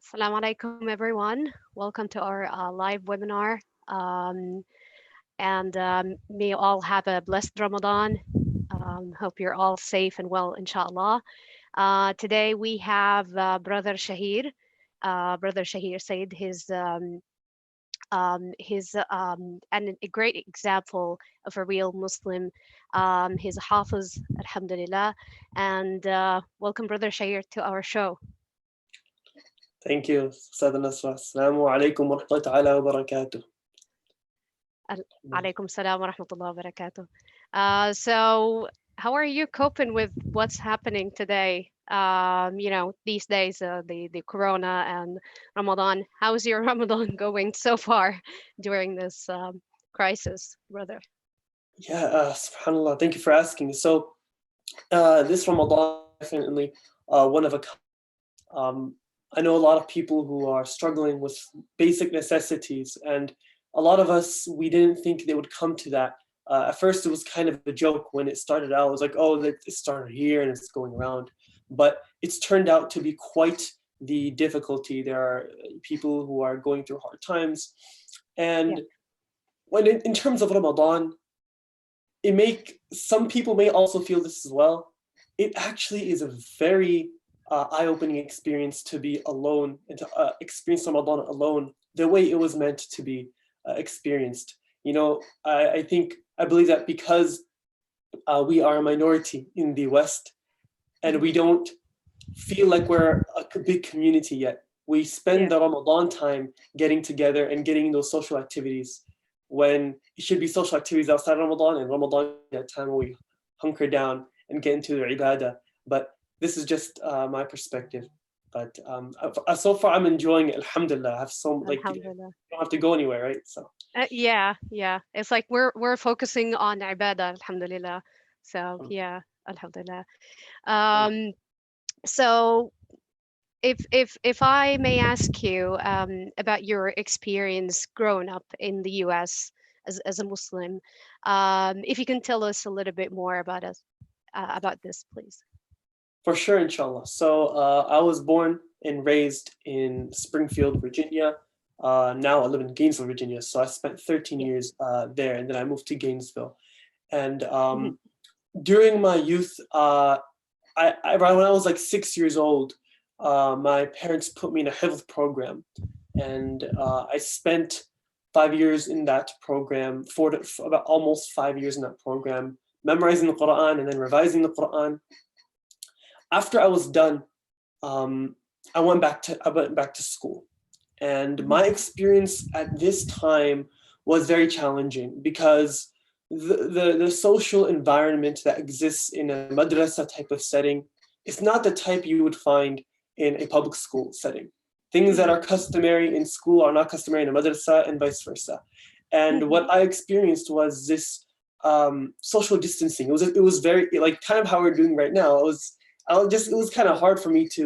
Assalamu alaikum, everyone. Welcome to our live webinar. Um, and may you all have a blessed Ramadan. Hope you're all safe and well, inshallah. Today we have Brother Shaheer Syed. And a great example of a real Muslim. He's a Hafiz, Alhamdulillah. And welcome, Brother Shaheer, to our show. Thank you, Ustad Nasra. Assalamu alaikum wa rahmatullahi wa barakatuh. Alaikum salam wa rahmatullahi wa barakatuh. So, how are you coping with what's happening today? These days, the Corona and Ramadan. How's your Ramadan going so far during this crisis, brother? Yeah, subhanAllah, thank you for asking. So, this Ramadan definitely one of a kind. I know a lot of people who are struggling with basic necessities, and a lot of us, we didn't think they would come to that. At first, it was kind of a joke when it started out. It was like, oh, it started here and it's going around. But it's turned out to be quite the difficulty. There are people who are going through hard times. And Yeah. when in terms of Ramadan, some people may also feel this as well. It actually is a very eye-opening experience to be alone and to experience Ramadan alone the way it was meant to be experienced. I believe that because we are a minority in the West and we don't feel like we're a big community yet, we spend Yeah. the Ramadan time getting together and getting those social activities when it should be social activities outside Ramadan, and Ramadan that time when we hunker down and get into the ibadah. But this is just my perspective. But so far I'm enjoying it. Alhamdulillah. I have you Alhamdulillah. don't have to go anywhere, right? So Yeah. It's like we're focusing on ibadah, alhamdulillah. So um, yeah, alhamdulillah. Um, so if I may ask you about your experience growing up in the U.S. as a Muslim, if you can tell us a little bit more about this, please. for sure, inshallah. So I was born and raised in Springfield, Virginia. Now I live in Gainesville, Virginia. So I spent 13 Yeah. years there, and then I moved to Gainesville. And Mhm. during my youth, around when I was like 6 years old, my parents put me in a hifz program, and I spent 5 years in that program, for about almost 5 years in that program, memorizing the Quran and then revising the Quran. After I was done, um, I went back to school, and Mhm. my experience at this time was very challenging because the social environment that exists in a madrasa type of setting is not the type you would find in a public school setting. Things that Mhm. are customary in school are not customary in a madrasa, and vice versa. And Mhm. what I experienced was this social distancing. It was very like kind of how we're doing right now. It was kind of hard for me to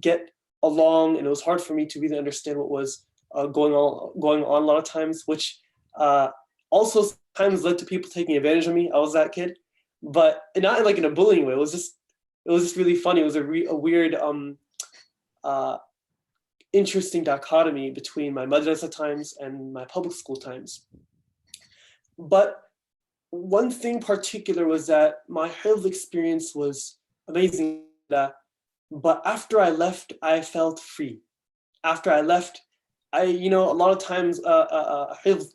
get along, and it was hard for me to really understand what was going on a lot of times, which uh, also sometimes led to people taking advantage of me. I was that kid, but not in like in a bullying way. It was just really funny. It was a weird uh, interesting dichotomy between my madrasa times and my public school times. But one thing particular was that my hifz experience was amazing. But after I left, I felt free. After I left, a lot of times a hifz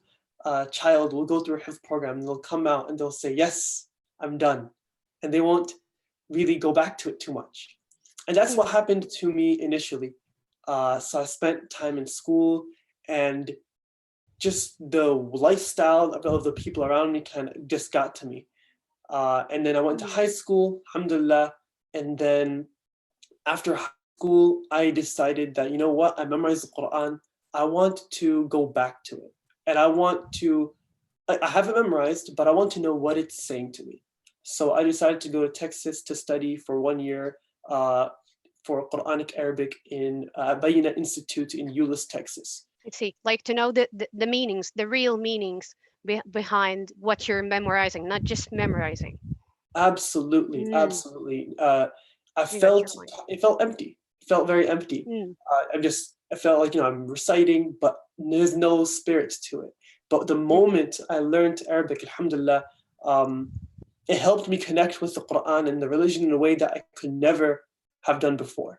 child will go through a hifz program and they'll come out and they'll say, yes, I'm done. And they won't really go back to it too much. And that's what Mhm. happened to me initially. So I spent time in school, and just the lifestyle of the people around me kind of just got to me. And then I went to Yeah. high school, alhamdulillah. And then after high school, I decided that, you know what, I memorized the Quran. I want to go back to it. And I have it memorized, but I want to know what it's saying to me. So I decided to go to Texas to study for 1 year uh, for Quranic Arabic in Bayina Institute in Euless, Texas. I see. Like to know the meanings, the real meanings behind what you're memorizing, not just memorizing. Absolutely, Mm. absolutely. I I got your felt point. it felt empty. It felt very empty. Mm. I felt like, I'm reciting, but there's no spirit to it. But the Mm. moment I learned Arabic, alhamdulillah, um, it helped me connect with the Quran and the religion in a way that I could never have done before.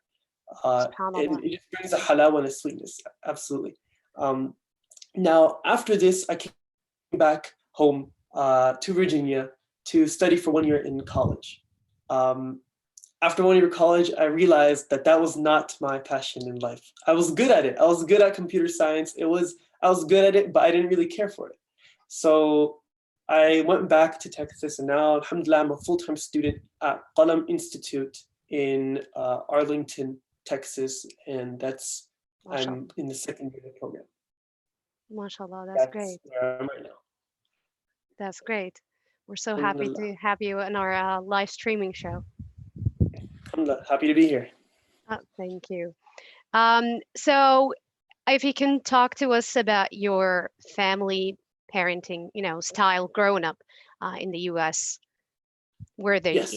And Subhanallah. it just brings a halawa and a sweetness, absolutely. Um, Now, after this, I came back home to Virginia to study for 1 year in college. Um, After 1 year of college, I realized that that was not my passion in life. I was good at it. I was good at computer science. I was good at it, but I didn't really care for it. So I went back to Texas, and now, alhamdulillah, I'm a full-time student at Qalam Institute in Arlington, Texas, and MashaAllah. I'm in the second year of the program. MashaAllah. That's That's great. where I'm right now. That's great. We're so happy Alhamdulillah. to have you in our live streaming show. Alhamdulillah. Happy to be here. Thank you. So if you can talk to us about your family parenting, style growing up in the US. Were they Yes,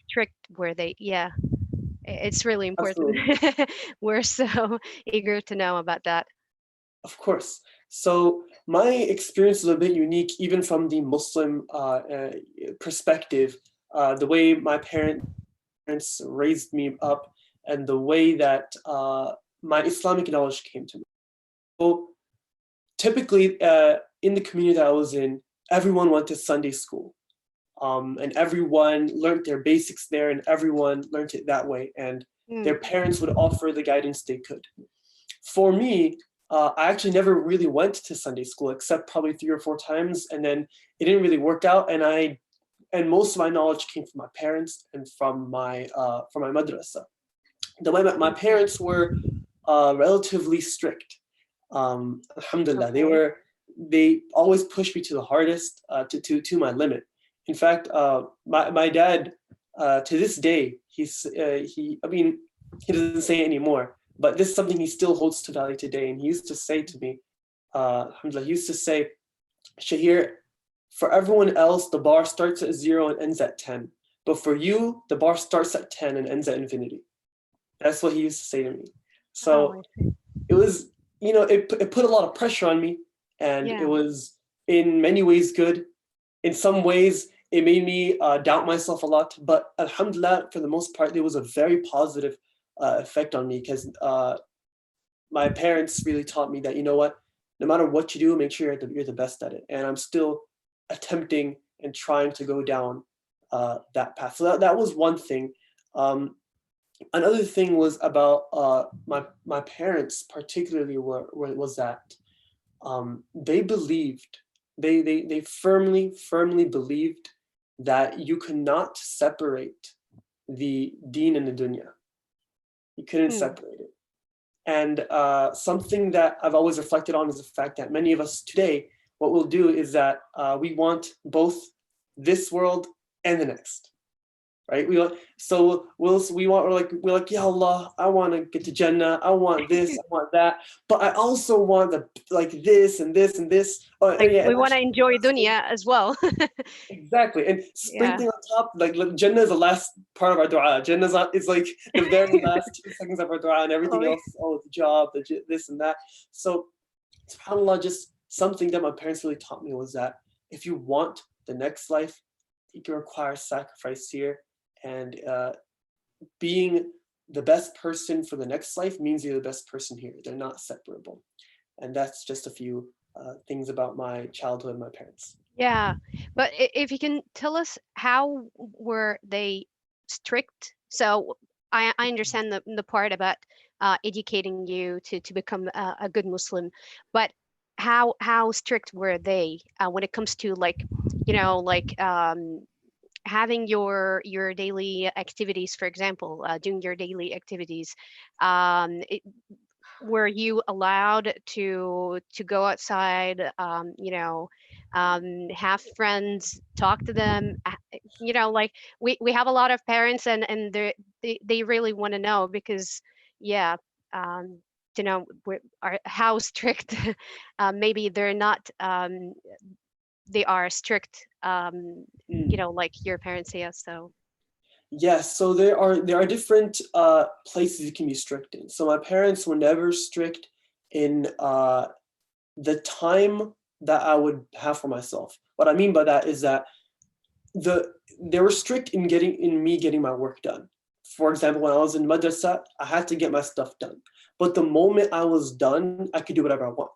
strict? Were they? Yeah, it's really important. absolutely. We're so eager to know about that. Of course. So my experience is a bit unique, even from the Muslim perspective. The way my parents raised me up, and the way that my Islamic knowledge came to me. So typically, in the community that I was in, everyone went to Sunday school, and everyone learned their basics there, and everyone learned it that way. And Mm. their parents would offer the guidance they could. For me, I actually never really went to Sunday school except probably 3 or 4 times, and then it didn't really work out. And most of my knowledge came from my parents and from my madrasa. The way my Okay. parents were relatively strict. Alhamdulillah, Okay. they always pushed me to the hardest, to my limit. In fact, my dad, to this day, I mean, he doesn't say it anymore, but this is something he still holds to value today. And he used to say to me, alhamdulillah, he used to say, Shahir, for everyone else, the bar starts at 0 and ends at 10. But for you, the bar starts at 10 and ends at infinity. That's what he used to say to me. Oh, So I see. it was, it put a lot of pressure on me, and it Yeah. was in many ways good. In some ways, it made me doubt myself a lot, but alhamdulillah, for the most part, there was a very positive effect on me, because my parents really taught me that, you know what, no matter what you do, make sure you're the best at it. And I'm still attempting and trying to go down that path. So that was one thing. Um, Another thing was about my parents, particularly, was that they believed, they firmly believed that you cannot separate the deen and the dunya. You couldn't Mm. separate it. And something that I've always reflected on is the fact that many of us today, what we'll do is that we want both this world and the next, right? We're like, yeah, Allah, I want to get to Jannah. I want this, I want that, but I also want this and this and this. Like Yeah, and we want to actually, enjoy dunya as well. exactly. And Yeah. sprinkling on top, like Jannah is the last part of our dua. Is like the very last 2 seconds of our dua, and everything Oh, yeah. else, oh, the job, this and that. So, subhanAllah, just something that my parents really taught me was that if you want the next life, it can require sacrifice here. And being the best person for the next life means you're the best person here. They're not separable. And that's just a few things about my childhood and my parents. Yeah. But if you can tell us, how were they strict? So I understand the part about educating you to become a good Muslim, but how strict were they when it comes to like, like having your daily activities, for example, doing your daily activities? It, were you allowed to go outside, have friends, talk to them? Like we have a lot of parents, and they really want to know because, yeah, um, to know how strict maybe they're not, they are strict, Mm. like your parents. Yeah, so Yes, so there are different places you can be strict in. So my parents were never strict in the time that I would have for myself. What I mean by that is that they were strict in me getting my work done. For example, when I was in madrasa, I had to get my stuff done. But the moment I was done, I could do whatever I want,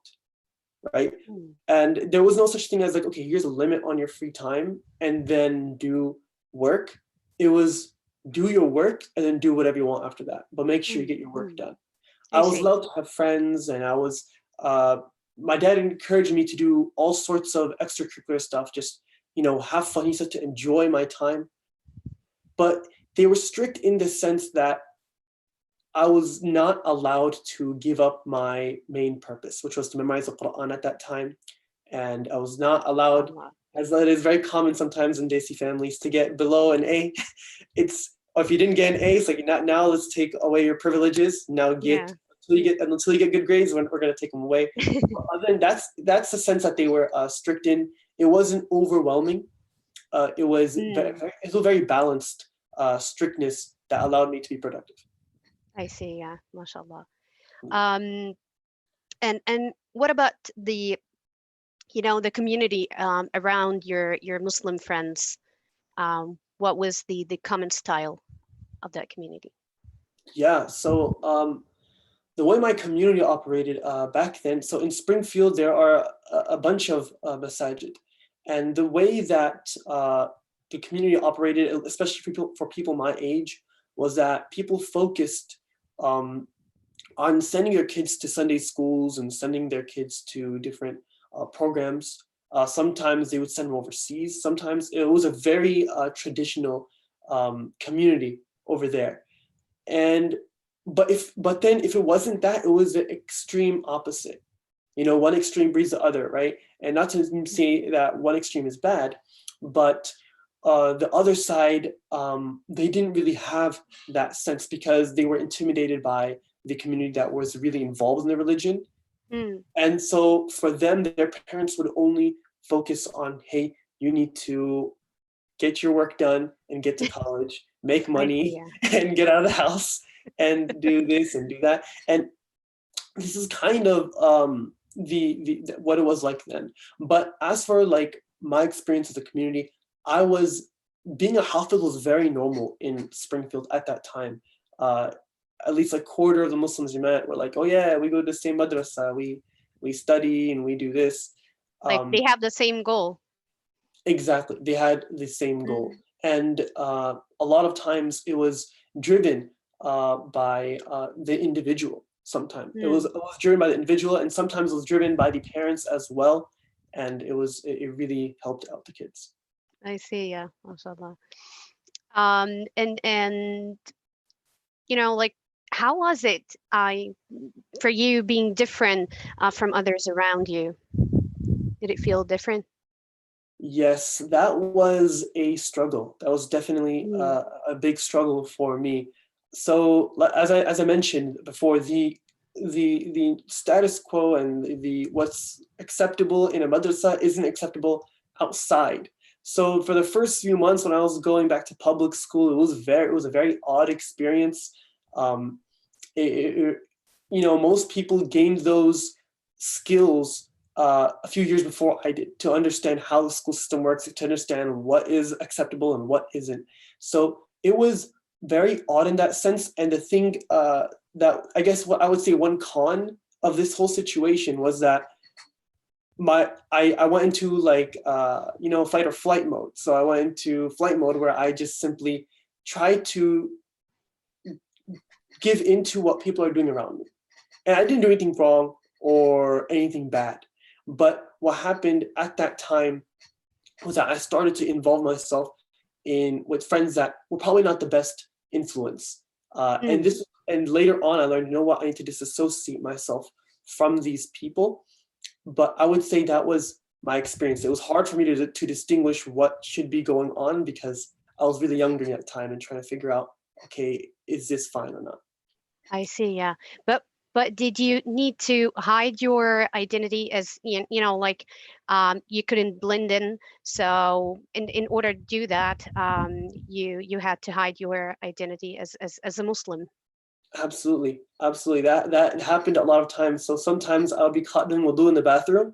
right? Mm. And there was no such thing as like, okay, here's a limit on your free time and then do work. It was do your work and then do whatever you want after that, but make sure you Mm. get your work Mm. done. I I was see. allowed to have friends, and uh, my dad encouraged me to do all sorts of extracurricular stuff, just, have fun. He said to enjoy my time. But they were strict in the sense that I was not allowed to give up my main purpose, which was to memorize the Quran at that time. And I was not allowed, MashaAllah. as it is very common sometimes in Desi families, to get below an A. Or if you didn't get an A, it's like, not now, let's take away your privileges. Now Yeah. until you get good grades, we're going to take them away. But other than that's the sense that they were strict in. It wasn't overwhelming. It was Mm. it was a very balanced strictness that allowed me to be productive. I see. Yeah. MashaAllah. Um, and what about the community around your Muslim friends? What was the common style of that community? Yeah. So the way my community operated back then, so in Springfield, there are a bunch of masajid. And the way that the community operated, especially for people my age, was that people focused um, on sending their kids to Sunday schools and sending their kids to different programs. Sometimes they would send them overseas. Sometimes it was a very traditional community over there. And but then if it wasn't that, it was the extreme opposite. One extreme breeds the other, right? And not to say that one extreme is bad, but the other side, they didn't really have that sense because they were intimidated by the community that was really involved in the religion. Mm. And so for them, their parents would only focus on, hey, you need to get your work done and get to college, make I see. money Yeah. and get out of the house and do this and do that. And this is kind of what it was like then. But as for like my experience as a community, I was being a hafiz was very normal in Springfield at that time. Uh, at least a quarter of the Muslims you met were like, oh yeah, we go to the same madrasa, we study and we do this. Like they Um, have the same goal. exactly, they had the same goal, Mm. and a lot of times it was driven by the individual. Sometimes Mm. it was driven by the individual, and sometimes it was driven by the parents as well. And it really helped out the kids. I see. Yeah. MashaAllah. And like how was it for you being different from others around you? Did it feel different? Yes, that was a struggle. That was definitely Mm. a big struggle for me. So, as I mentioned before, the status quo and the what's acceptable in a madrasa isn't acceptable outside. So, for the first few months when I was going back to public school, it was a very odd experience. Um, it, most people gained those skills a few years before I did to understand how the school system works, to understand what is acceptable and what isn't. So it was very odd in that sense. And the thing that I guess what I would say one con of this whole situation was that I went into like fight or flight mode. So I went into flight mode where I just simply tried to give into what people are doing around me. And I didn't do anything wrong or anything bad. But what happened at that time was that I started to involve myself in with friends that were probably not the best influence. Mm. And later on, I learned, what, I need to disassociate myself from these people. But I would say that was my experience. It was hard for me to distinguish what should be going on because I was really young during that time and trying to figure out, okay, is this fine or not? I see. Yeah. But But did you need to hide your identity as like you couldn't blend in? So in order to do that, you had to hide your identity as a Muslim. Absolutely, absolutely. That happened a lot of times. So sometimes I'll be caught doing wudu in the bathroom,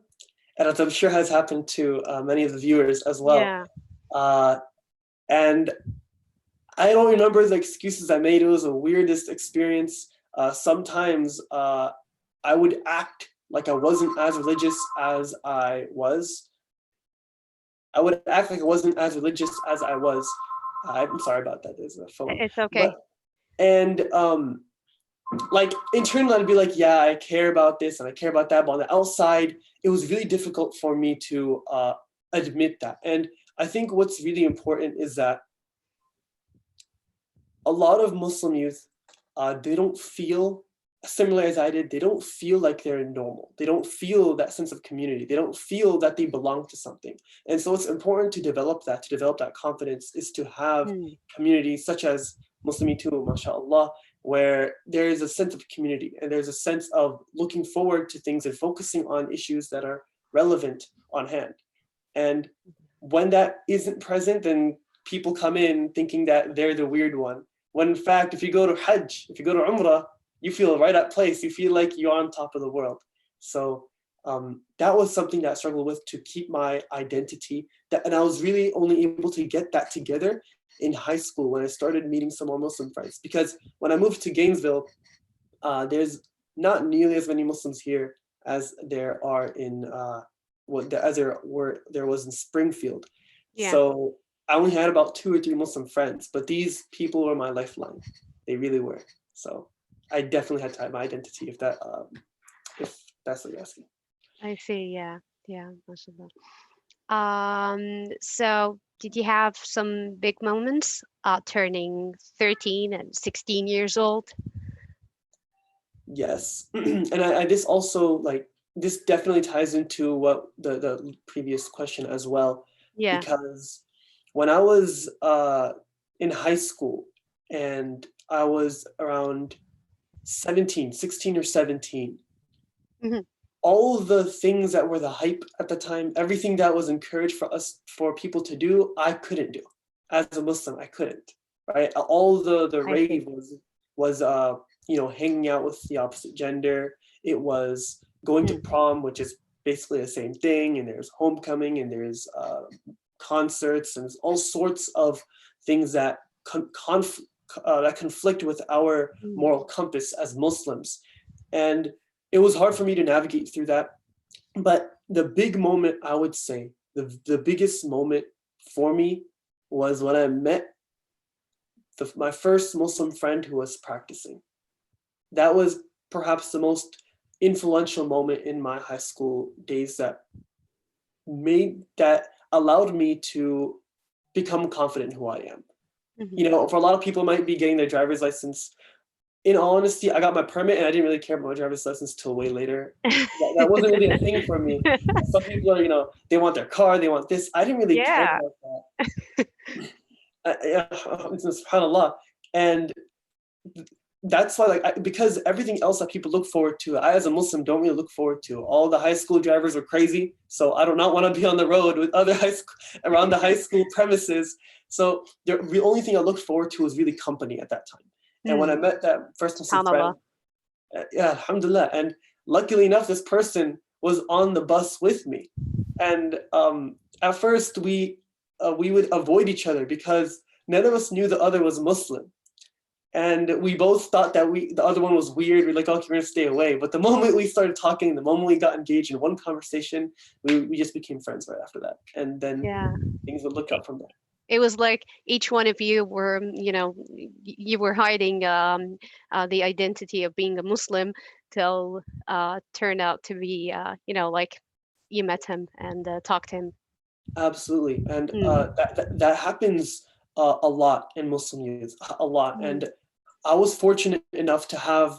and as I'm sure has happened to many of the viewers as well. Yeah. Uh, and I don't remember the excuses I made. It was the weirdest experience. Sometimes I would act like I wasn't as religious as I was. I would act like I wasn't as religious as I was. I'm sorry about that. There's a phone, It's okay. but and like internally I'd be like, yeah, I care about this and I care about that, but on the outside, it was really difficult for me to admit that. And I think what's really important is that a lot of Muslim youth, they don't feel similar as I did. They don't feel like they're normal. They don't feel that sense of community. They don't feel that they belong to something. And so it's important to develop that confidence is to have Hmm. communities such as Muslimi too, mashallah, where there is a sense of community and there's a sense of looking forward to things and focusing on issues that are relevant on hand. And when that isn't present, then people come in thinking that they're the weird one. When in fact, if you go to Hajj, if you go to Umrah, you feel right at place. You feel like you're on top of the world. So that was something that I struggled with to keep my identity. And I was really only able to get that together in high school when I started meeting some more Muslim friends. Because when I moved to Gainesville, there's not nearly as many Muslims here as there are in as there was in Springfield. Yeah, So I only had about 2 or 3 Muslim friends, but these people were my lifeline. They really were. So I definitely had to hide my identity if that's what you're asking. I see. Yeah, yeah, mashallah. So did you have some big moments turning 13 and 16 years old? Yes, and I this also like this definitely ties into what the previous question as well, Yeah. because when I was in high school and I was around 17, 16 or 17, Hmm. all of the things that were the hype at the time, everything that was encouraged for people to do, I couldn't do. As a Muslim, I couldn't. Right? All the I see. rave was hanging out with the opposite gender. It was going to Mm. prom, which is basically the same thing, and there's homecoming and there's concerts and all sorts of things that that conflict with our Mm. moral compass as Muslims. And it was hard for me to navigate through that. But the big moment, I would say, the biggest moment for me was when I met my first Muslim friend who was practicing. That was perhaps the most influential moment in my high school days that allowed me to become confident in who I am. Hmm. You know, for a lot of people, might be getting their driver's license. In all honesty, I got my permit and I didn't really care about my driver's license till way later. That wasn't really a thing for me. Some people are, they want their car, they want this. I didn't really care Yeah. about that. Yeah, subhanAllah. And that's why, because everything else that people look forward to, I as a Muslim don't really look forward to. All the high school drivers were crazy, so I do not want to be on the road with other around the high school premises. So the only thing I looked forward to was really company at that time. And when I Mm. met that first Muslim friend, SubhanAllah. yeah, alhamdulillah. And luckily enough, this person was on the bus with me. And at first, we would avoid each other because none of us knew the other was Muslim. And we both thought that the other one was weird. We're like, okay, we're gonna stay away. But the moment we started talking, the moment we got engaged in one conversation, we just became friends right after that. And then Yeah. things would look It, up from there. it was like each one of you were, you were hiding the identity of being a Muslim till turned out to be, like you met him and talked to him. Absolutely. And Mm. that happens a lot in Muslim youth, a lot. And Mm. I was fortunate enough to have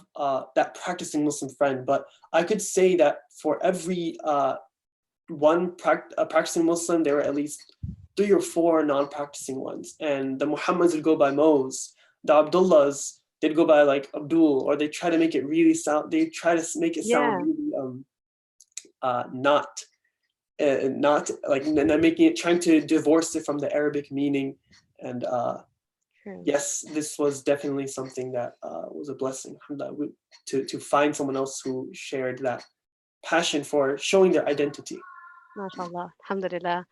that practicing Muslim friend, but I could say that for every practicing Muslim, there were at least 3 or 4 non-practicing ones, and the Muhammads would go by Mos, the Abdullahs they'd go by like Abdul, or they try to make it really sound. They try to make it sound Yeah. really not not like, and then making it, trying to divorce it from the Arabic meaning. And True. yes, this was definitely something that was a blessing, alhamdulillah, to find someone else who shared that passion for showing their identity. MashaAllah. Alhamdulillah.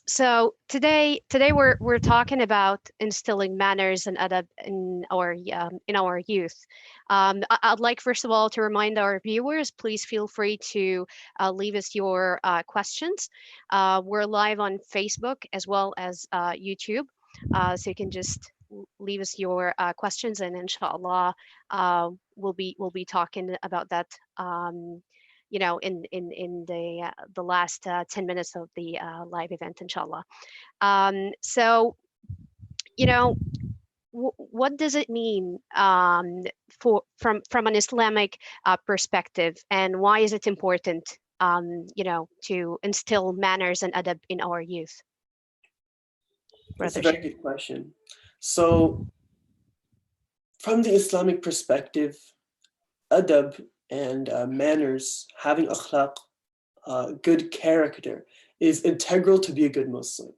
So today we're talking about instilling manners and adab in our youth. I'd like first of all to remind our viewers, please feel free to leave us your questions. We're live on Facebook as well as YouTube, so you can just leave us your questions, and inshallah, we'll be talking about that. In the last 10 minutes of the live event, inshallah. So, you know, what does it mean from an Islamic perspective, and why is it important, to instill manners and adab in our youth, That's a Brother very Shaheer? good question. So, from the Islamic perspective, adab and manners, having akhlaq, good character, is integral to be a good Muslim.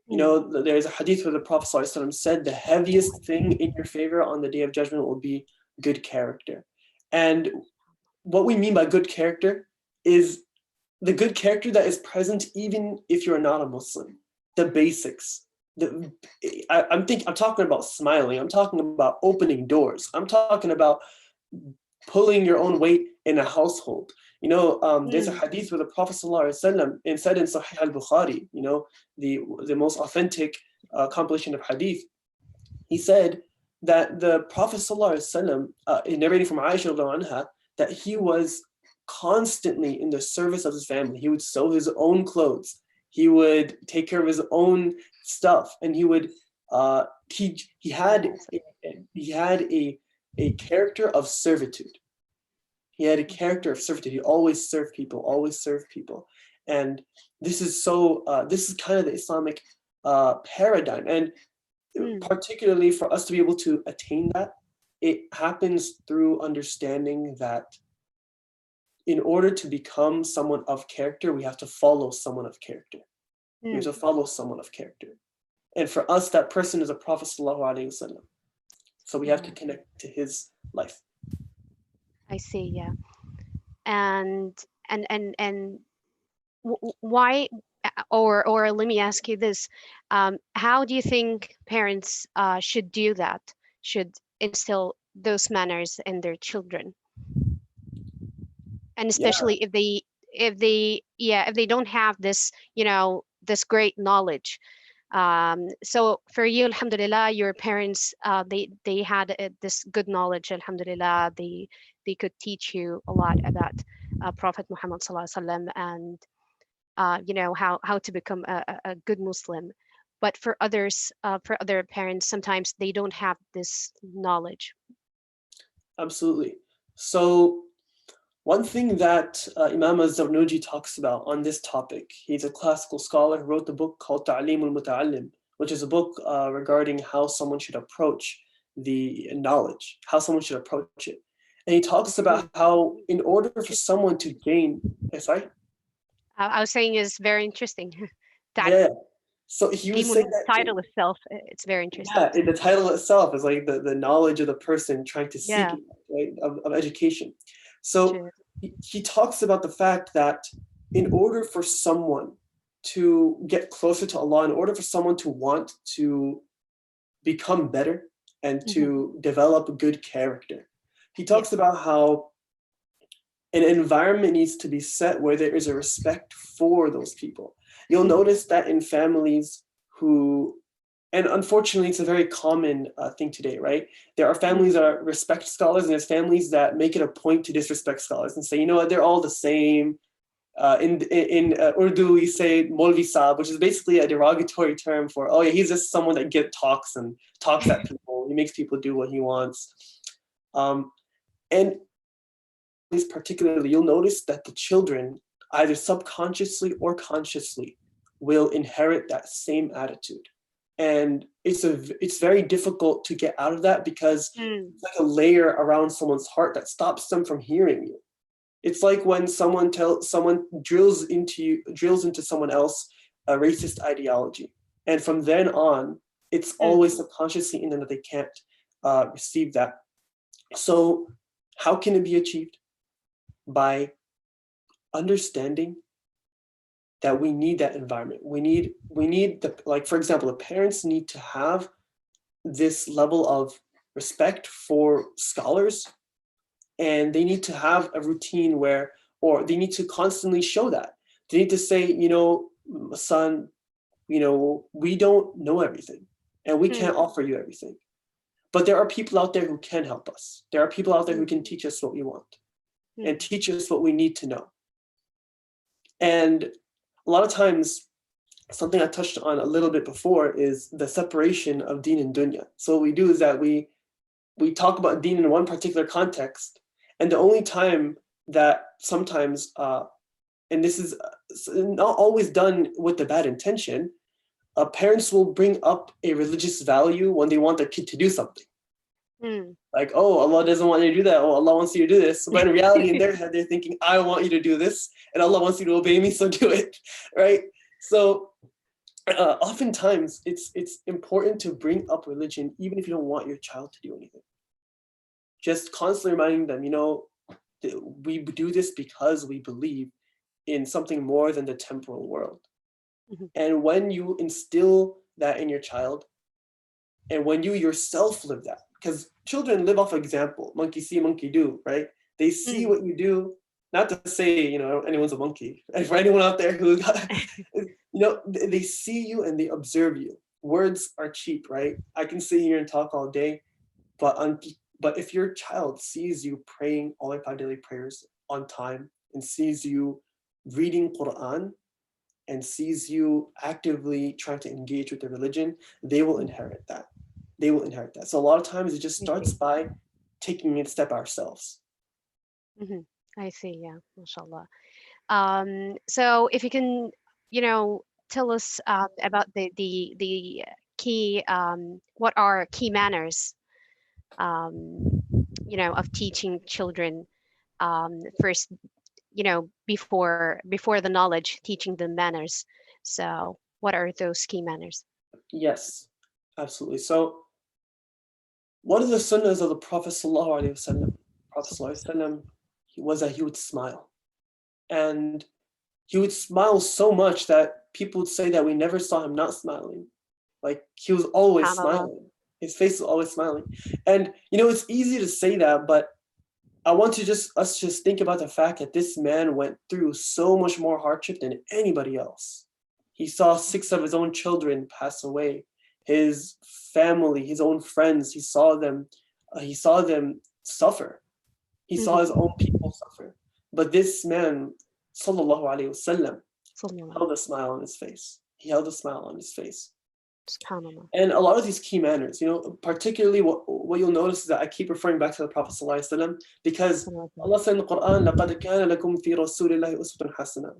You Mm, know, there's a hadith where the Prophet ﷺ said the heaviest thing in your favor on the day of judgment will be good character. And what we mean by good character is the good character that is present even if you're not a Muslim. The basics. I'm talking about smiling. I'm talking about opening doors. I'm talking about pulling your own weight in a household. You know, there's a mm, hadith where the Prophet ﷺ, and said in Sahih al-Bukhari, you know, the most authentic compilation of hadith, he said that the Prophet ﷺ, narrating from Aisha anha, that he was constantly in the service of his family. He would sew his own clothes. He would take care of his own stuff, and he would he had yes, he had a character of servitude. He had a character of servitude. He always served people, always served people. And this is so, this is kind of the Islamic paradigm. And mm, particularly for us to be able to attain that, it happens through understanding that in order to become someone of character, we have to follow someone of character. We have mm, to follow someone of character. And for us, that person is a Prophet Sallallahu Alaihi Wasallam. So we have to yeah, connect to his life. I see. Yeah, and and why, or let me ask you this, how do you think parents should do that, should instill those manners in their children, and Yeah, especially if they don't have this, this great knowledge. So for you, alhamdulillah, your parents, they had this good knowledge, alhamdulillah. They could teach you a lot about Prophet Muhammad sallallahu alaihi wasallam, and how to become a good Muslim. But for others, for other parents, sometimes they don't have this knowledge. absolutely. So one thing that Imam az-Zarnuji talks about on this topic, he's a classical scholar who wrote the book called Ta'lim al-Muta'allim, which is a book regarding how someone should approach the knowledge, how someone should approach it. And he talks about Mhm. how in order for someone to gain, sorry? I was saying is very interesting. Yeah. So he was saying Ta'limun that, title itself, it's very interesting. yeah, in the title itself is like the knowledge of the person trying to seek Yeah, it, right, of education. So true. he talks about the fact that in order for someone to get closer to Allah, in order for someone to want to become better and Hmm. to develop good character, he talks Yes. about how an environment needs to be set where there is a respect for those people. You'll Hmm. notice that in families who, and unfortunately, it's a very common thing today, right? There are families Hmm. that respect scholars, and there's families that make it a point to disrespect scholars and say, you know what, they're all the same. In Urdu, we say "molvi saab," which is basically a derogatory term for, oh yeah, he's just someone that talks and talks at people. He makes people do what he wants. And particularly, you'll notice that the children, either subconsciously or consciously, will inherit that same attitude. and it's very difficult to get out of that because Mm. it's like a layer around someone's heart that stops them from hearing you. It's like when someone drills into someone else a racist ideology, and from then on, it's Mm. always subconsciously in them that they can't receive that. So, how can it be achieved? By understanding that we need that environment. We need the, like, for example, the parents need to have this level of respect for scholars, and they need to have a routine where, or they need to constantly show that. They need to say, son, we don't know everything and we Mm. can't offer you everything. But there are people out there who can help us. There are people out there who Mm. can teach us what we want and Mm. teach us what we need to know. And a lot of times, something I touched on a little bit before is the separation of deen and dunya. So what we do is that we talk about deen in one particular context, and the only time that sometimes, and this is not always done with the bad intention, parents will bring up a religious value when they want their kid to do something. Mm. Like, oh, Allah doesn't want you to do that. Oh, Allah wants you to do this. But in reality, in their head, they're thinking, I want you to do this, and Allah wants you to obey me, so do it, right? So oftentimes, it's important to bring up religion, even if you don't want your child to do anything. Just constantly reminding them, we do this because we believe in something more than the temporal world. Mhm. And when you instill that in your child, and when you yourself live that, because children live off example, monkey see, monkey do, right? They see Mm. what you do, not to say, anyone's a monkey. And for anyone out there who got, they see you and they observe you. Words are cheap, right? I can sit here and talk all day, but if your child sees you praying all your 5 daily prayers on time and sees you reading Quran and sees you actively trying to engage with the religion, they will Mm. inherit that. They will inherit that. So a lot of times it just I starts see. by taking a step ourselves. Hmm. I see. Yeah, mashallah. So if you can, tell us about the key, what are key manners, um, of teaching children, first, before the knowledge, teaching them manners. So what are those key manners? Yes, absolutely. So one of the sunnahs of the Prophet Sallallahu Alaihi Wasallam, Prophet So, Sallallahu Alaihi Wasallam, was that he would smile. And he would smile so much that people would say that we never saw him not smiling. Like he was always subhanallah. smiling. His face was always smiling. And it's easy to say that, but I want to just think about the fact that this man went through so much more hardship than anybody else. He saw 6 of his own children pass away. His family, his own friends, he saw them suffer. He saw his Hmm. own people suffer. But this man, sallallahu alaihi wasallam, Sallallahu. held a smile on his face. He held a smile on his face. Subhanallah. And a lot of these key manners, particularly what you'll notice is that I keep referring back to the Prophet sallallahu alaihi wasallam because Sallallahu. Allah said in the Quran, لَقَدْ كَانَ لَكُمْ فِي رَسُولِ اللَّهِ أُسْوَةٌ حَسَنَةٌ.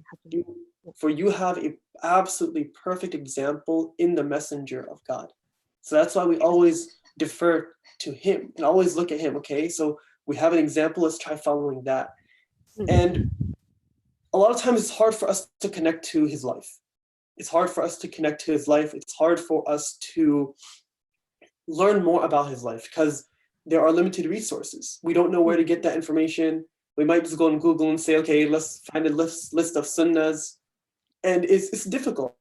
For you have a absolutely perfect example in the messenger of God. So that's why we always defer to him and always look at him. Okay, so we have an example, let's try following that. And Mhm. a lot of times it's hard for us to connect to his life. It's hard for us to connect to his life. It's hard for us to learn more about his life because there are limited resources. We don't know where to Mhm. get that information. We might just go on Google and say, okay, let's find a list of sunnahs. And it's difficult.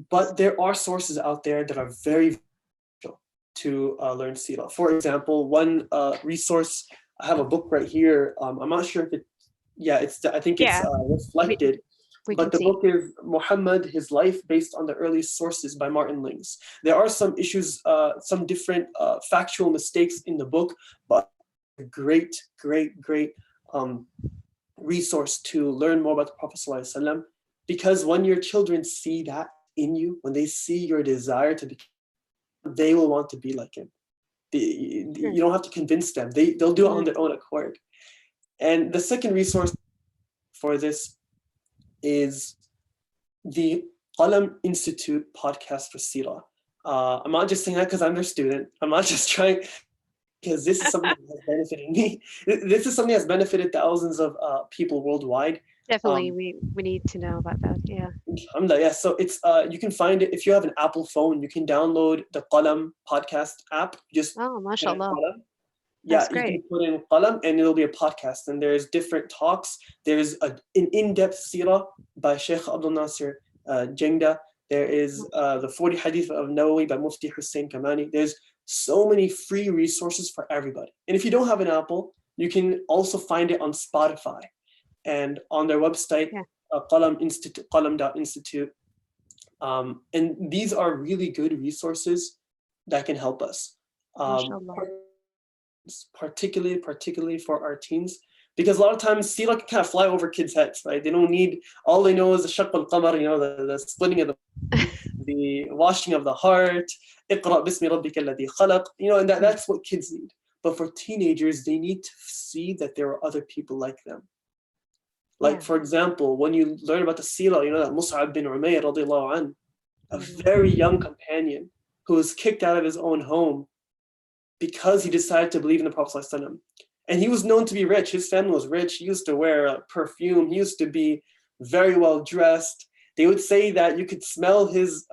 But there are sources out there that are very beneficial to learn Sira. For example, one resource, I have a book right here. I'm not sure if I think it's Yeah, we, reflected. we But can the see. book is Muhammad, His Life, based on the earliest sources by Martin Lings. There are some issues, some different factual mistakes in the book, but a great, great, great um, resource to learn more about the Prophet ﷺ. Because when your children see that in you, when they see your desire to be, they will want to be like him. True. You don't have to convince them. They'll do it on Mhm. their own accord. And the second resource for this is the Qalam Institute podcast for Sira. I'm not just saying that because I'm their student. I'm not just trying because this is something that has benefited me. This is something that's benefited thousands of people worldwide. Definitely, Um, we need to know about that. Yeah. Alhamdulillah, yeah. So it's you can find it if you have an Apple phone. You can download the Qalam podcast app. Just Oh, put in mashallah. Qalam. Yeah, That's you great. can put in Qalam and it'll be a podcast. And there's different talks. There's an in-depth seerah by Sheikh Abdul Nasir Jengda. There is the 40 Hadith of Nawawi by Mufti Hussein Kamani. There's so many free resources for everybody. And if you don't have an Apple, you can also find it on Spotify and on their website, Yeah, qalam.institute. And these are really good resources that can help us. Um, mashallah. particularly for our teens, because a lot of times sila can kind of fly over kids' heads, right? They don't need, all they know is the shaq al-qamar, the splitting of the washing of the heart, iqra bismi rabbika alladhi khalaq, and Mm. that's what kids need. But for teenagers, they need to see that there are other people like them. Like, Yeah. for example, when you learn about the sira, that Mus'ab bin Umayr radiallahu anh, a Alhamdulillah. very young companion who was kicked out of his own home because he decided to believe in the Prophet ﷺ. And he was known to be rich. His family was rich. He used to wear perfume. He used to be very well dressed. They would say that you could smell his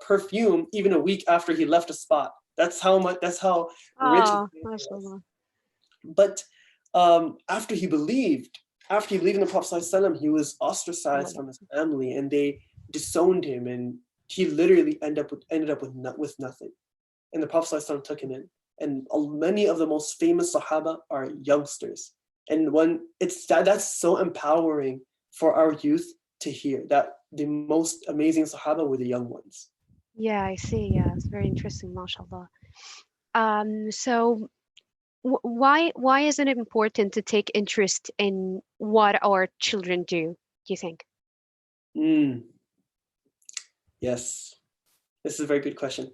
perfume even a week after he left a spot. That's how much. That's how rich his Oh, family was. mashallah. But after he believed in the Prophet ﷺ, he was ostracized from his family, and they disowned him, and he literally ended up with nothing. And the Prophet ﷺ took him in. And many of the most famous Sahaba are youngsters. And when that's so empowering for our youth to hear that the most amazing Sahaba were the young ones. Yeah, I see. Yeah, it's very interesting, mashallah. So why is it important to take interest in what our children do you think? Mm, yes, this is a very good question.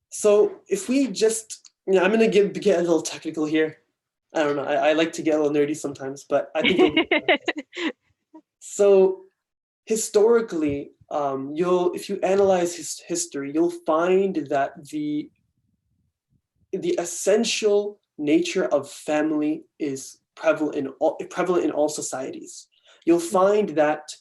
So if we just, I'm gonna get a little technical here. I don't know. I like to get a little nerdy sometimes, but I think it'll be fun. So historically, if you analyze history, you'll find that the essential nature of family is prevalent in all societies. You'll Mm. find that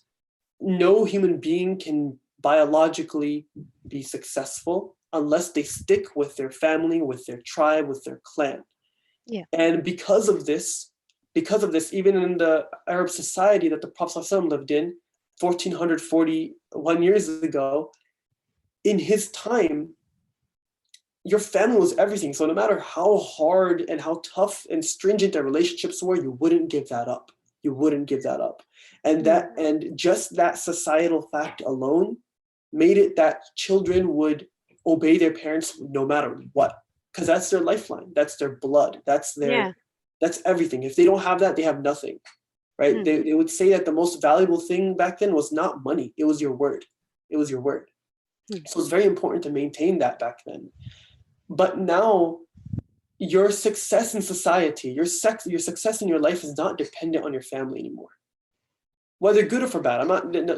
no human being can biologically be successful unless they stick with their family, with their tribe, with their clan. Yeah. And even in the Arab society that the Prophet ﷺ lived in 1441 years ago, in his time, your family was everything. So no matter how hard and how tough and stringent the relationships were, you wouldn't give that up. You wouldn't give that up. And Mm. just that societal fact alone made it that children would obey their parents no matter what, because that's their lifeline, that's their blood, that's Yeah. everything. If they don't have that, they have nothing, right? Mm. They would say that the most valuable thing back then was not money, it was your word. It was your word. Mm. So it's very important to maintain that back then. But now your success in society, your success in your life is not dependent on your family anymore. Whether good or for bad,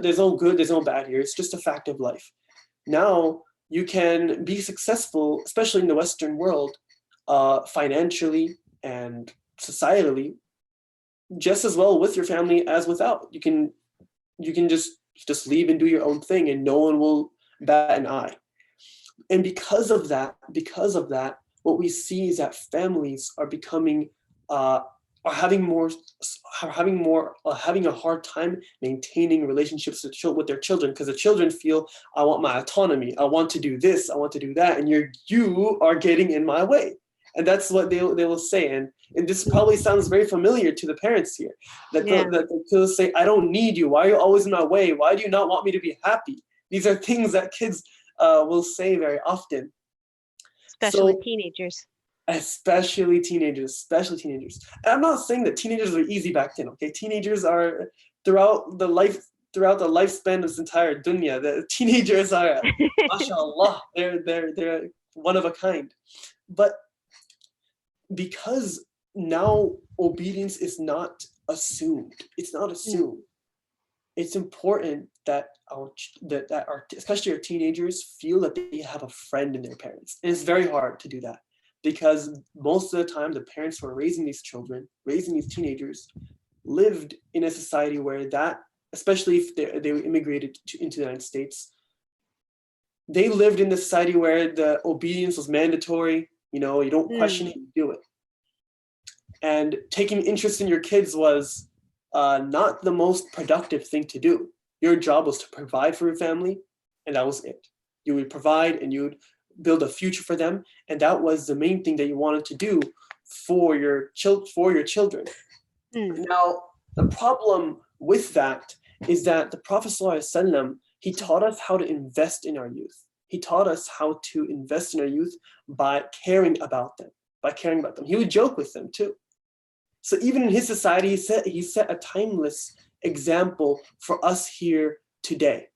there's no good, there's no bad here. It's just a fact of life. Now you can be successful, especially in the Western world, financially and societally, just as well with your family as without. You can just leave and do your own thing, and no one will bat an eye. And because of that, what we see is that families are becoming having a hard time maintaining relationships with their children, because the children feel, I want my autonomy, I want to do this, I want to do that, and you are getting in my way. And that's what they will say. And this probably sounds very familiar to the parents here, that Yeah. they'll say, I don't need you, why are you always in my way, why do you not want me to be happy? These are things that kids will say very often. Especially So teenagers. especially teenagers. And I'm not saying that teenagers were easy back then. Okay, teenagers are throughout the lifespan of this entire dunya. The teenagers are, mashallah, they're one of a kind. But because now obedience is not assumed, it's not assumed. It's important that our especially our teenagers feel that they have a friend in their parents. And it's very hard to do that because most of the time the parents who are raising these children, raising these teenagers, lived in a society where that, especially if they immigrated into the United States, they lived in a society where the obedience was mandatory. You know, you don't question it, you do it. And taking interest in your kids was not the most productive thing to do. Your job was to provide for your family, and that was it. You would provide and you would build a future for them, and that was the main thing that you wanted to do for your children. Now, the problem with that is that the Prophet ﷺ, he taught us how to invest in our youth. He taught us how to invest in our youth by caring about them, He would joke with them too. So even in his society, he set a timeless example for us here today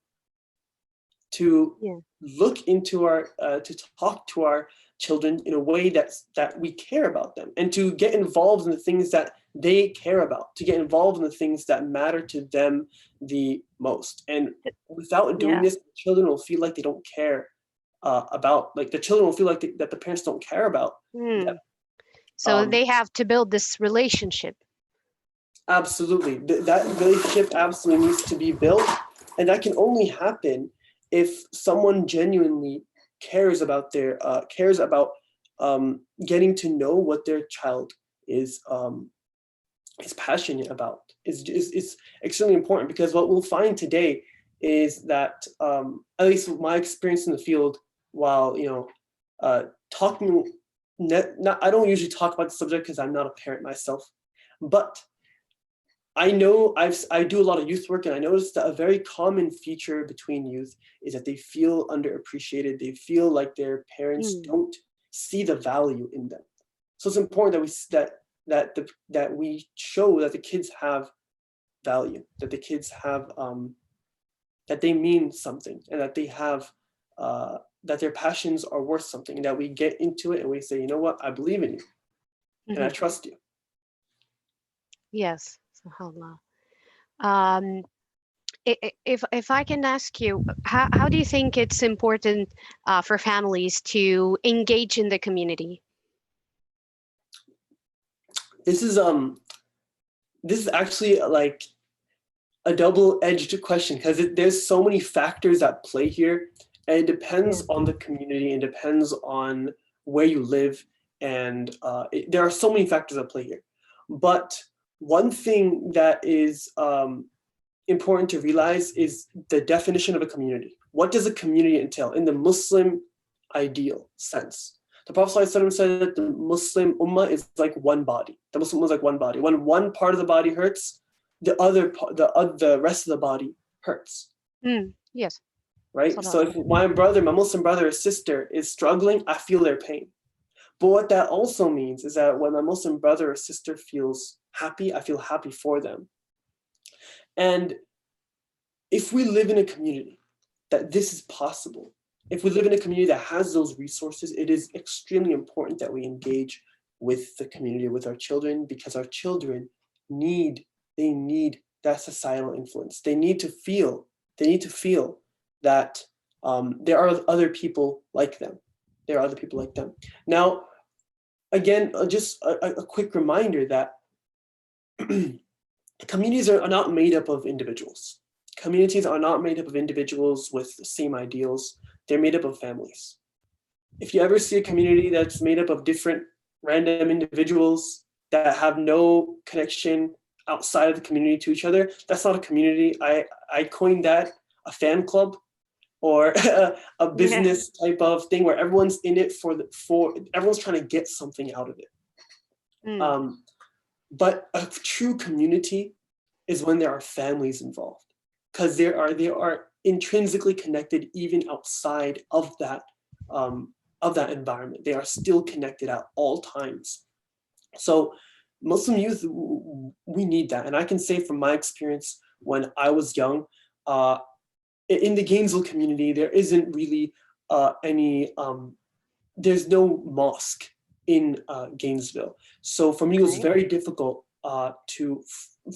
to look into to talk to our children in a way that we care about them, and to get involved in the things that they care about, to get involved in the things that matter to them the most. And without doing this, children will feel like they don't care the children will feel like that the parents don't care about them. So they have to build this relationship. Absolutely. That relationship absolutely needs to be built. And that can only happen if someone genuinely cares about getting to know what their child is passionate about. It's extremely important, because what we'll find today is that, at least with my experience in the field, while talking, I don't usually talk about the subject because I'm not a parent myself, but I know I do a lot of youth work, and I noticed that a very common feature between youth is that they feel underappreciated. They feel like their parents don't see the value in them. So it's important that we show that the kids have value, that the kids have that they mean something, and that they have that their passions are worth something, and that we get into it and we say, you know what, I believe in you, and I trust you. Yes, subhanAllah. If I can ask you, how do you think it's important for families to engage in the community? This is actually like a double-edged question, because there's so many factors that play here, and it depends on the community, and depends on where you live, and there are so many factors that play here. But one thing that is important to realize is the definition of a community. What does a community entail in the Muslim ideal sense? The Prophet ﷺ said that the Muslim ummah is like one body. The Muslim ummah is like one body. When one part of the body hurts, the rest of the body hurts. Yes. Right? So if my Muslim brother or sister is struggling, I feel their pain. But what that also means is that when my Muslim brother or sister feels happy, I feel happy for them. And if we live in a community that this is possible, if we live in a community that has those resources, it is extremely important that we engage with the community, with our children, because our children need that societal influence. They need to feel that there are other people like them. Now, again, just a quick reminder that communities are not made up of individuals. Communities are not made up of individuals with the same ideals. They're made up of families. If you ever see a community that's made up of different random individuals that have no connection outside of the community to each other, that's not a community. I coined that a fan club, or a business type of thing where everyone's in it for everyone's trying to get something out of it. But a true community is when there are families involved, because they are intrinsically connected even outside of that environment. They are still connected at all times. So Muslim youth, we need that. And I can say from my experience when I was young, in the Gainesville community, there isn't really there's no mosque in Gainesville. So for me, it was very difficult to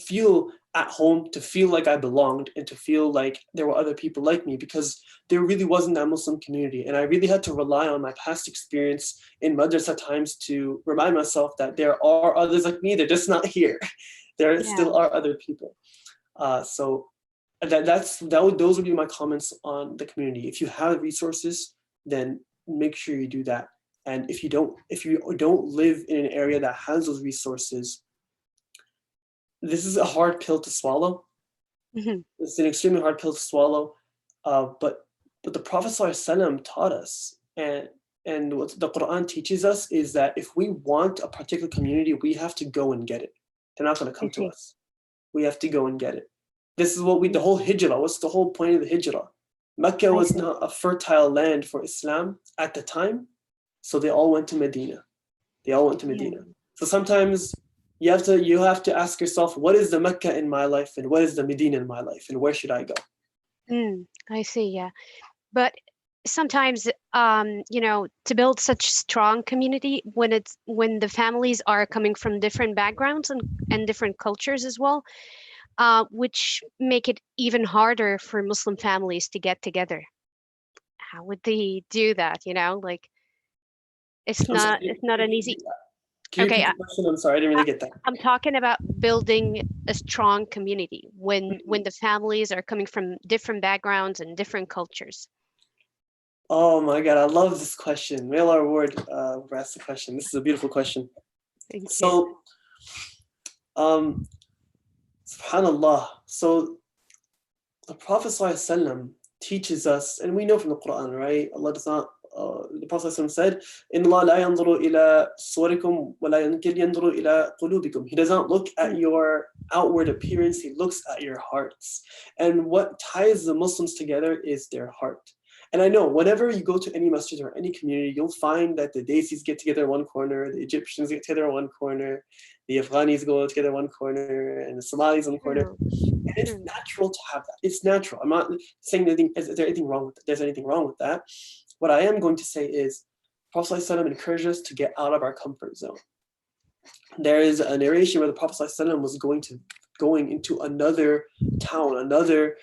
feel at home, to feel like I belonged, and to feel like there were other people like me, because there really wasn't that Muslim community. And I really had to rely on my past experience in madrasa times to remind myself that there are others like me, they're just not here. There Yeah. still are other people. So those would be my comments on the community. If you have resources, then make sure you do that. And if you don't live in an area that has those resources, this is a hard pill to swallow. Mhm. It's an extremely hard pill to swallow. But the Prophet ﷺ taught us, and what the Quran teaches us is that if we want a particular community, we have to go and get it. They're not going to I come to see. us. We have to go and get it. This is what the whole hijrah. What's the whole point of the hijrah? Mecca I was see. not a fertile land for Islam at the time, so they all went to Medina. They all went to Yeah. Medina. So sometimes you have to ask yourself, what is the Mecca in my life, and what is the Medina in my life, and where should I go? I see. Yeah. But sometimes, to build such strong community when the families are coming from different backgrounds and different cultures as well, which make it even harder for Muslim families to get together. How would they do that? Like it's I'm sorry, not it's not an easy. can you Okay, repeat the question? I'm sorry, I didn't really get that. I'm talking about building a strong community when the families are coming from different backgrounds and different cultures. Oh my God, I love this question. Mail our award for ask the question. This is a beautiful question. Thank you. So, um, subhanallah. So the Prophet ﷺ teaches us, and we know from the Quran, right? Allah does not. The Prophet ﷺ said, "Inna Allah la yanzuru ila suwarikum wa la yanzuru ila qulubikum." He does not look at your outward appearance; He looks at your hearts. And what ties the Muslims together is their heart. And I know whenever you go to any masjid or any community, you'll find that the Desis get together in one corner, the Egyptians get together in one corner, the Afghanis go together in one corner, and the Somalis in one corner. True. And it's True. natural to have that. It's natural. I'm not saying anything wrong with that. There's anything wrong with that. What I am going to say is, Prophet ﷺ encouraged us to get out of our comfort zone. There is a narration where the Prophet ﷺ was going into another town, another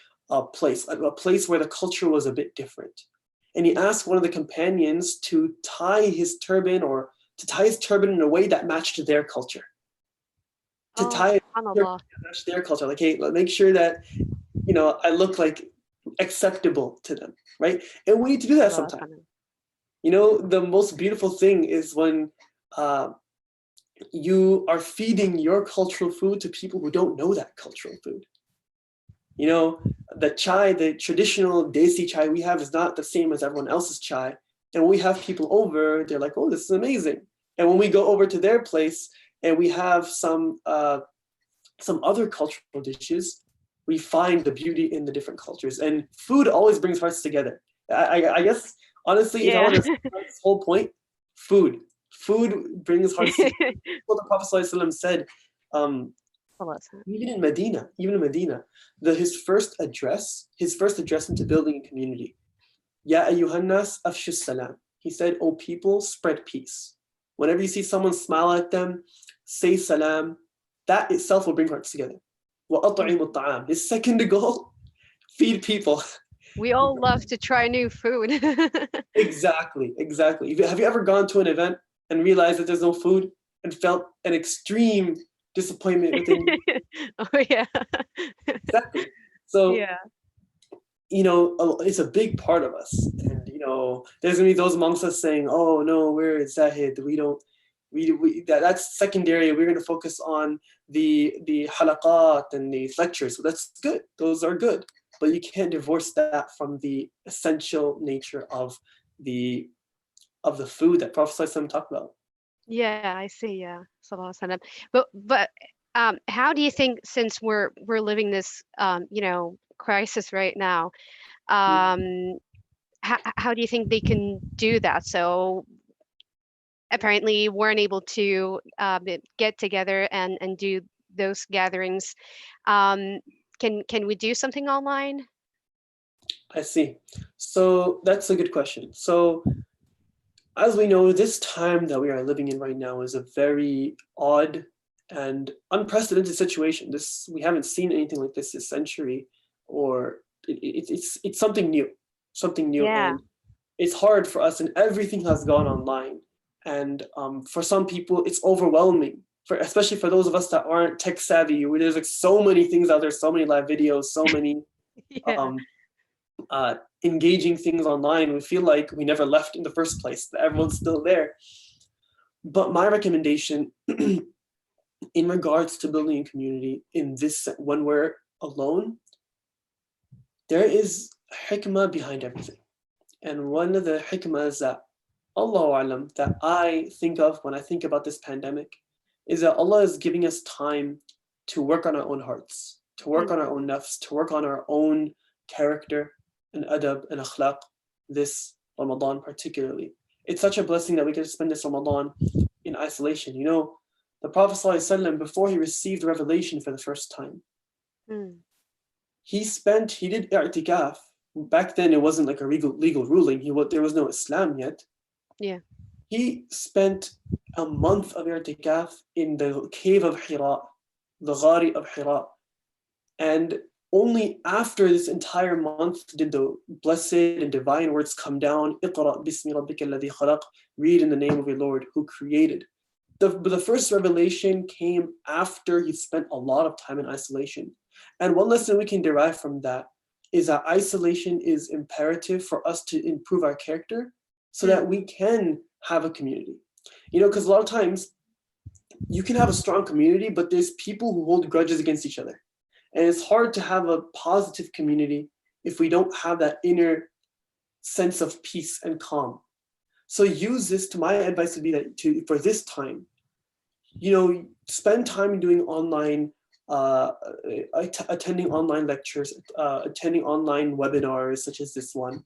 place, a place where the culture was a bit different. And he asked one of the companions to tie his turban in a way that matched their culture. To Oh, tie it subhanallah. to match their culture. Like, hey, make sure that, I look like acceptable to them, right? And we need to do that Allah, sometimes. The most beautiful thing is when you are feeding your cultural food to people who don't know that cultural food. The chai, the traditional desi chai we have is not the same as everyone else's chai. And when we have people over, they're like, oh, this is amazing. And when we go over to their place and we have some other cultural dishes, we find the beauty in the different cultures. And food always brings hearts together. I guess, honestly, if I Yeah. want to say this whole point, food brings hearts together. What the Prophet ﷺ said, even in Medina, his first address into building a community, Ya ayyuhan nas afshu salam. He said, "O people, spread peace. Whenever you see someone, smile at them, say salam. That itself will bring hearts together." وَأَطْعِمُ الطَّعَامِ. His second goal, feed people. We all love to try new food. Exactly. Have you ever gone to an event and realized that there's no food and felt an extreme disappointment within you? Oh yeah. Exactly. So, Yeah. it's a big part of us. And, there's going to be those amongst us saying, oh, no, we're Zahid. That's secondary. We're going to focus on the halaqat and the lectures. So that's good. Those are good. But you can't divorce that from the essential nature of the food that Prophet ﷺ talked about. Yeah, I see. Yeah. Sallallahu alaihi wasallam. But how do you think, since we're living this crisis right now, um how do you think they can do that? So apparently weren't able to get together and do those gatherings. Can we do something online? I see. So that's a good question. So as we know, this time that we are living in right now is a very odd and unprecedented situation. This, we haven't seen anything like this century, or it's something new, Yeah. and it's hard for us, and everything has gone online. And for some people, it's overwhelming. For especially for those of us that aren't tech savvy, where there's like so many things out there, so many live videos, so many Yeah. um, uh, engaging things online. We feel like we never left in the first place. That everyone's still there. But my recommendation in regards to building a community in this, when we're alone, there is hikmah behind everything. And one of the hikmahs that Allahu Alam that I think of when I think about this pandemic is that Allah is giving us time to work on our own hearts, to work Mm. on our own nafs, to work on our own character and adab and akhlaq this Ramadan particularly. It's such a blessing that we get to spend this Ramadan in isolation. You know, the Prophet ﷺ, before he received revelation for the first time, Mm. he did i'tikaf. Back then it wasn't like a legal ruling. There was no Islam yet. Yeah. He spent a month of i'tikaf in the cave of Hira, the Ghari of Hira. And only after this entire month did the blessed and divine words come down. Iqra bismi rabbika alladhi khalaq. Read in the name of your Lord who created. The first revelation came after he spent a lot of time in isolation. And one lesson we can derive from that is that isolation is imperative for us to improve our character so that Mm. we can have a community. You know, because a lot of times you can have a strong community, but there's people who hold grudges against each other. And it's hard to have a positive community if we don't have that inner sense of peace and calm. So use this, to my advice would be that for this time, you know, spend time doing online, uh, attending online lectures, attending online webinars such as this one.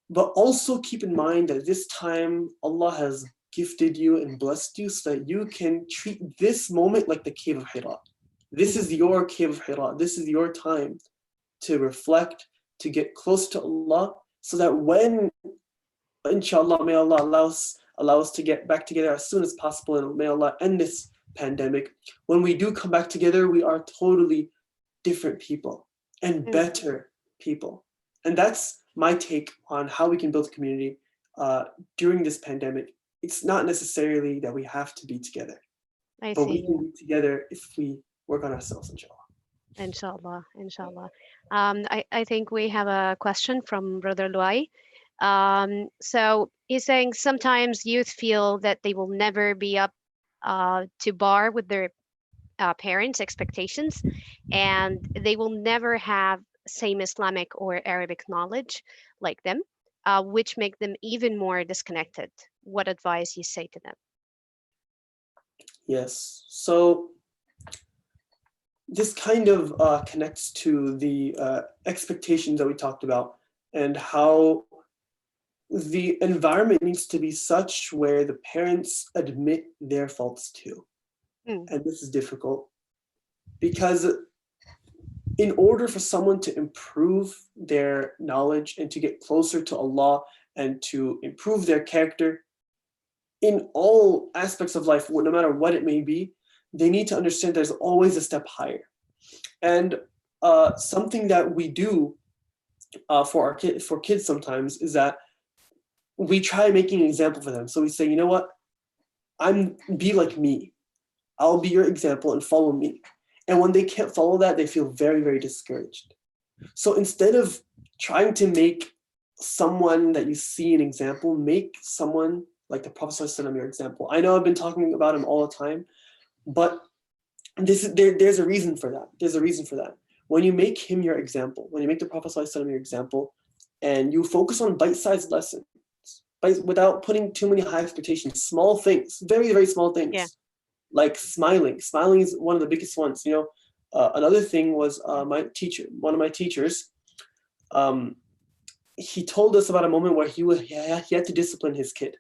But also keep in mind that this time Allah has gifted you and blessed you so that you can treat this moment like the cave of Hira. This Mm. is your cave of Hira. This is your time to reflect, to get close to Allah, so that when, inshallah, may Allah allow us to get back together as soon as possible, and may Allah end this pandemic. When we do come back together, we are totally different people and Mm. better people. And that's my take on how we can build a community during this pandemic. It's not necessarily that we have to be together, I but we see. can be together if we work on ourselves, inshallah. Inshallah, inshallah. I think we have a question from Brother Luai. So he's saying sometimes youth feel that they will never be up to bar with their parents' expectations, and they will never have same Islamic or Arabic knowledge like them, which make them even more disconnected. What advice you say to them? Yes. So this kind of connects to the expectations that we talked about, and how the environment needs to be such where the parents admit their faults too. Mm. And this is difficult because in order for someone to improve their knowledge and to get closer to Allah and to improve their character in all aspects of life, no matter what it may be, they need to understand there's always a step higher. And something that we do for kids sometimes is that we try making an example for them. So we say, you know what, be like me. I'll be your example and follow me. And when they can't follow that, they feel very, very discouraged. So instead of trying to make someone that you see an example, make someone like the Prophet ﷺ your example. I know I've been talking about him all the time, but there's a reason for that. There's a reason for that. When you make him your example, when you make the Prophet ﷺ your example, and you focus on bite-sized lessons, without putting too many high expectations, small things, very, very small Yeah. things, like smiling. Smiling is one of the biggest ones. You know, another thing was one of my teachers, he told us about a moment where he had to discipline his kid.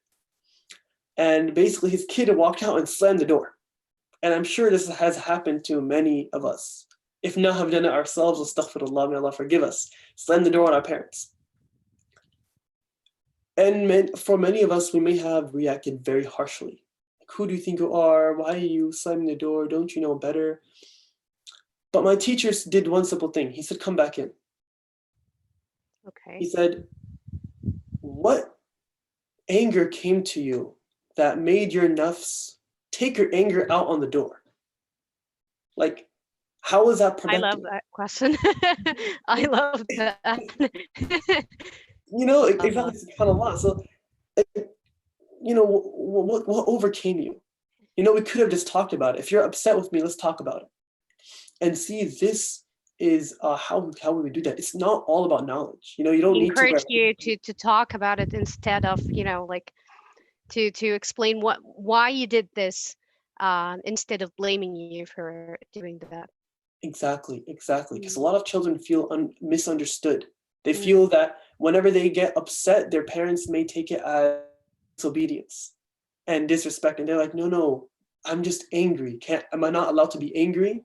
And basically his kid walked out and slammed the door. And I'm sure this has happened to many of us. If not, have done it ourselves, astaghfirullah, may Allah forgive us. Slam the door on our parents. And for many of us, we may have reacted very harshly. Like, who do you think you are? Why are you slamming the door? Don't you know better? But my teacher did one simple thing. He said, come back in. He Okay. said, what anger came to you that made your nafs take your anger out on the door? Like, how was that I love productive? that question. I love that. Exactly, it's kind of lot. So, what overcame you? We could have just talked about it. If you're upset with me, let's talk about it. And see, this is how we would do that. It's not all about knowledge. You don't He need to wear. encouraged you to talk about it instead of, like to explain why you did this, instead of blaming you for doing that. Exactly, exactly. Because a Mm, lot of children feel misunderstood. They mm, feel that whenever they get upset, their parents may take it as disobedience and disrespect, and they're like, "No, no, I'm just angry. Can't? Am I not allowed to be angry?"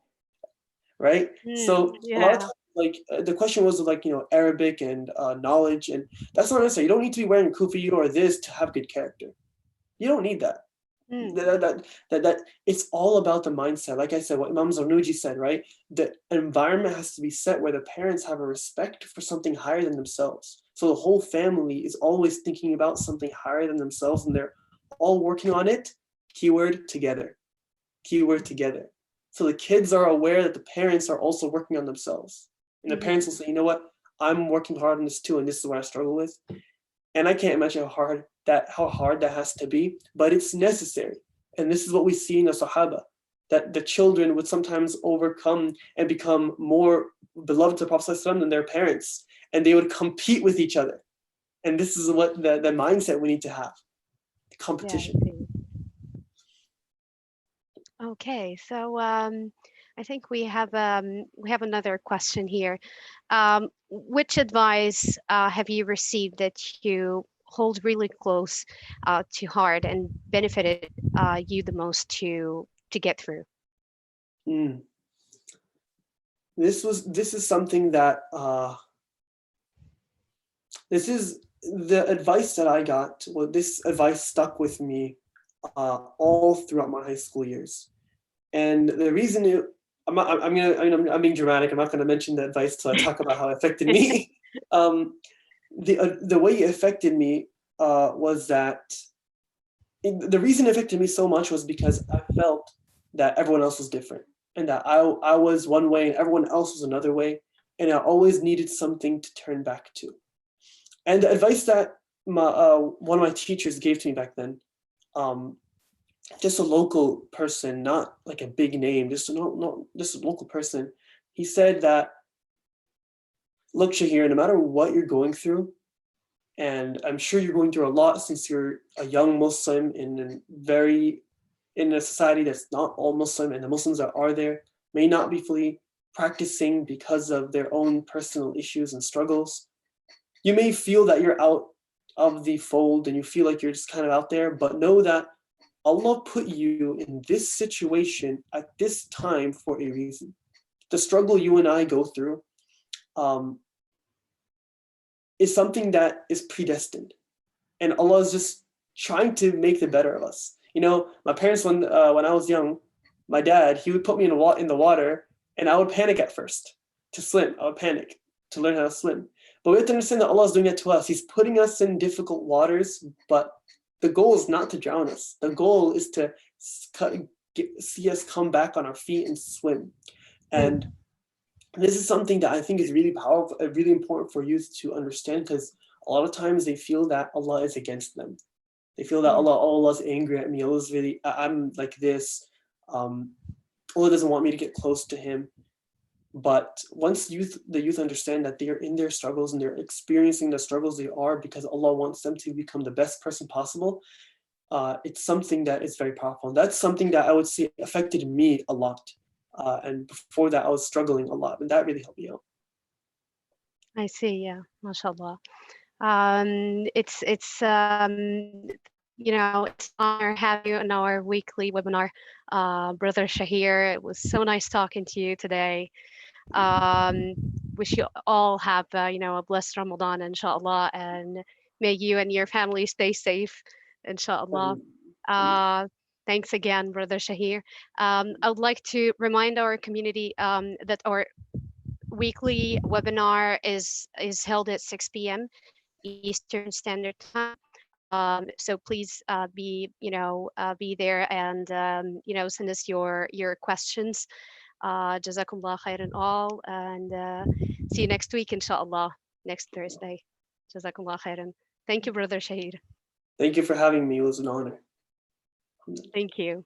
Right? So a lot of yeah. times, like the question was like Arabic and knowledge, and that's not necessary. You don't need to be wearing kufi or this to have good character. You don't need that. Mm, That it's all about the mindset. Like I said, what Imam Zarnuji said, right? The environment has to be set where the parents have a respect for something higher than themselves. So the whole family is always thinking about something higher than themselves, and they're all working on it. Keyword together. Keyword together. So the kids are aware that the parents are also working on themselves, and the mhm. parents will say, you know what, I'm working hard on this too, and this is what I struggle with. And I can't imagine how hard that has to be, but it's necessary. And this is what we see in the Sahaba, that the children would sometimes overcome and become more beloved to the Prophet ﷺ than their parents, and they would compete with each other. And this is what the mindset we need to have: Yeah, I competition. see. Okay, so I think we have another question here. Which advice have you received that you hold really close to heart and benefited you the most to get through? Mm. This is something that this is the advice that I got. Well, this advice stuck with me all throughout my high school years. And the reason I'm being dramatic. I'm not gonna mention the advice till I talk about how it affected me. um, the way it affected me was that the reason it affected me so much was because I felt that everyone else was different, and that I was one way and everyone else was another way, and I always needed something to turn back to. And the advice that one of my teachers gave to me back then, um, just a local person, not like a big name, just just a local person. He said that, look, Shahir, no matter what you're going through, and I'm sure you're going through a lot since you're a young Muslim in a society that's not all Muslim, and the Muslims that are there may not be fully practicing because of their own personal issues and struggles. You may feel that you're out of the fold and you feel like you're just kind of out there, but know that Allah put you in this situation at this time for a reason. The struggle you and I go through um, is something that is predestined, and Allah is just trying to make the better of us. My parents, when I was young, my dad, he would put me in the water, and I would panic at first to swim. I would panic to learn how to swim. But we have to understand that Allah is doing that to us. He's putting us in difficult waters, but the goal is not to drown us. The goal is to see us come back on our feet and swim. And Mm, this is something that I think is really powerful, really important for youth to understand, because a lot of times they feel that Allah is against them. They feel that mm. Allah's angry at me. Allah's really, I'm like this. Um, Allah doesn't want me to get close to Him. But once the youth understand that they are in their struggles and they're experiencing the struggles they are because Allah wants them to become the best person possible, it's something that is very powerful. And that's something that I would say affected me a lot. And before that, I was struggling a lot, and that really helped me out. I see. Yeah, mashallah. It's an honor having you on our weekly webinar, brother Shahir. It was so nice talking to you today. Um, wish you all have a blessed Ramadan, inshallah, and may you and your family stay safe, inshallah. Um, Uh, Thanks again, Brother Shahir. I would like to remind our community that our weekly webinar is held at 6 p.m. Eastern Standard Time. So please be there and send us your questions. Jazakumullah khairan all, and see you next week, inshallah, next Thursday. Jazakumullah khairan. Thank you, Brother Shahid. Thank you for having me. It was an honor. Thank you.